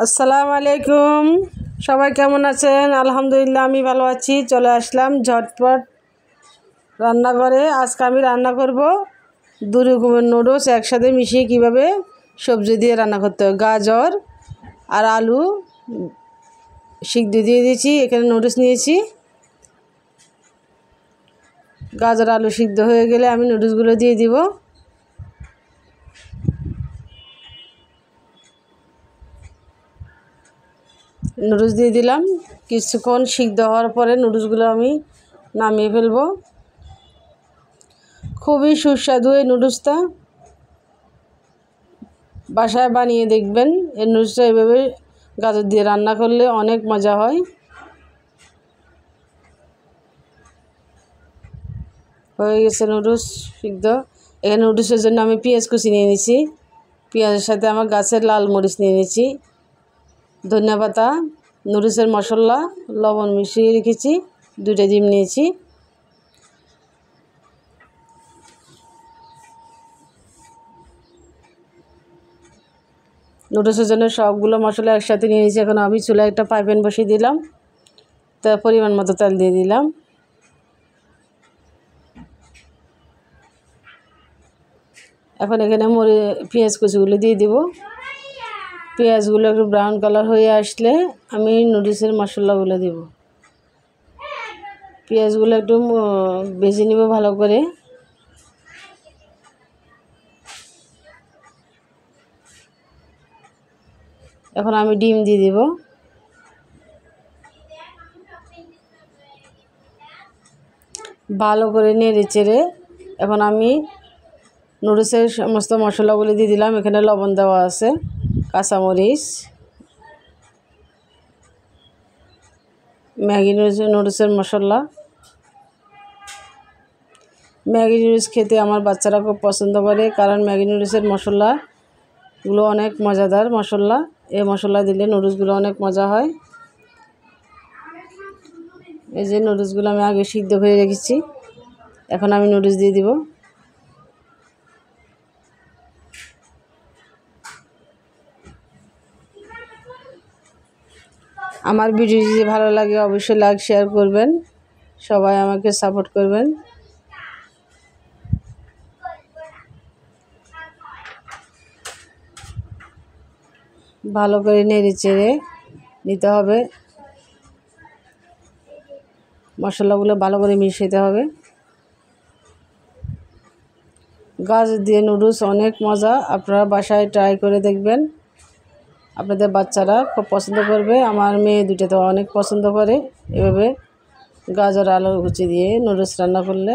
আসসালামু আলাইকুম। সবাই কেমন আছেন? আলহামদুলিল্লাহ আমি ভালো আছি। চলে আসলাম ঝটপট রান্নাঘরে। আজকে আমি রান্না করব 2 রকমের নুডলস একসাথে মিশিয়ে কিভাবে সবজি দিয়ে রান্না করতে হয়। গাজর আর আলু সিদ্ধ দিয়ে দিয়েছি। এখানে নুডলস নিয়েছি। গাজর আলু সিদ্ধ হয়ে গেলে আমি নুডলসগুলো দিয়ে দিব। নুডলস দিয়ে দিলাম। কিছুক্ষণ সিদ্ধ হওয়ার পরে নুডলসগুলো আমি নামিয়ে ফেলব। খুবই সুস্বাদু এই নুডলসটা, বাসায় বানিয়ে দেখবেন। এই নুডলসটা এভাবে গাজর দিয়ে রান্না করলে অনেক মজা হয়। হয়ে গেছে নুডলস সিদ্ধ। এখানে নুডলসের জন্য আমি পেঁয়াজ কুচি নিয়ে নিয়েছি। পেঁয়াজের সাথে আমার গাছের লাল মরিচ নিয়ে নিয়েছি, ধনিয়া পাতা, নুডলসের মশলা, লবণ মিশিয়ে রেখেছি। 2টা ডিম নিয়েছি। নুডলসের জন্য সবগুলো মশলা একসাথে নিয়ে নিয়েছি। এখন আমি চুলায় একটা ফ্রাই প্যান বসিয়ে দিলাম। তার পরিমাণ মতো তেল দিয়ে দিলাম। এখন এখানে পেঁয়াজ কুচিগুলো দিয়ে দিব। পেঁয়াজগুলো একটু ব্রাউন কালার হয়ে আসলে আমি নুডলসের মশলাগুলো দেব। পেঁয়াজগুলো একটু ভেজে নেব ভালো করে। এখন আমি ডিম দিয়ে দেব। ভালো করে নেড়ে চেড়ে এখন আমি নুডলসের সমস্ত মশলাগুলো দিয়ে দিলাম। এখানে লবণ দেওয়া আছে, কাঁচামরিচ, ম্যাগি নুডলসের মশলা। ম্যাগি নুডলস খেতে আমার বাচ্চারা খুব পছন্দ করে, কারণ ম্যাগি নুডলসের মশলাগুলো অনেক মজাদার মশলা। এই মশলা দিলে নুডলসগুলো অনেক মজা হয়। এই যে নুডলসগুলো আমি আগে সিদ্ধ করে রেখেছি। এখন আমি নুডলস দিয়ে দিব। আমার ভিডিও যদি ভালো লাগে অবশ্যই লাইক শেয়ার করবেন। সবাই আমাকে সাপোর্ট করবেন। ভালো করে নেড়ে চেড়ে নিতে হবে। মশলাগুলো ভালো করে মিশাতে হবে। গাজর দিয়ে নুডলস অনেক মজা। আপনারা বাসায় ট্রাই করে দেখবেন। আপনাদের বাচ্চারা খুব পছন্দ করবে। আমার মেয়ে 2টা তো অনেক পছন্দ করে এভাবে গাজর আলু কুচি দিয়ে নুডলস রান্না করলে।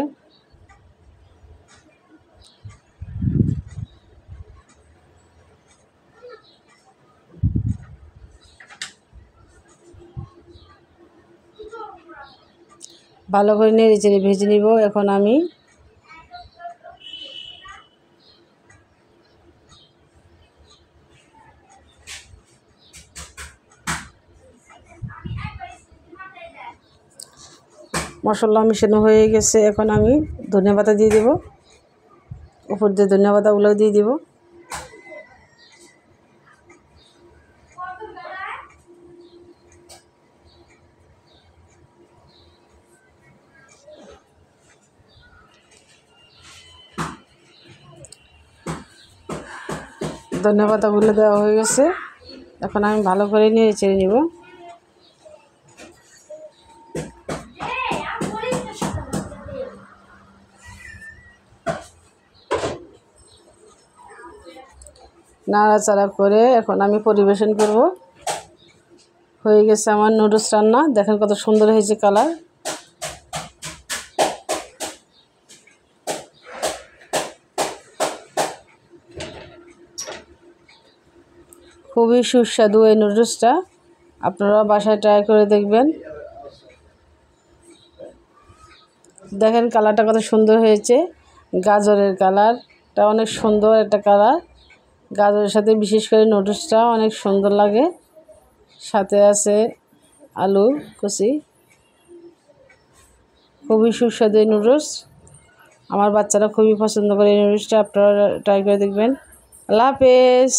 ভালো করে নেড়ে চেড়ে ভেজে নিব। এখন আমি মশলা মিশানো হয়ে গেছে। এখন আমি ধনিয়া পাতা দিয়ে দেব। উপর দিয়ে ধনিয়া পাতাগুলো দিয়ে দিব। ধনিয়া পাতাগুলো দেওয়া হয়ে গেছে। এখন আমি ভালো করে নেড়ে চেড়ে নিব। নাড়াচাড়া করে এখন আমি পরিবেশন করব। হয়ে গেছে আমার নুডলস রান্না। দেখেন কত সুন্দর হয়েছে কালার। খুবই সুস্বাদু এই নুডলসটা। আপনারা বাসায় ট্রাই করে দেখবেন। দেখেন কালারটা কত সুন্দর হয়েছে। গাজরের কালারটা অনেক সুন্দর একটা কালার। গাজরের সাথে বিশেষ করে নুডলসটা অনেক সুন্দর লাগে। সাথে আছে আলু কুচি। খুবই সুস্বাদু এই নুডলস। আমার বাচ্চারা খুবই পছন্দ করে এই নুডলসটা। আপনারা ট্রাই করে দেখবেন। আল্লাহ হাফেজ।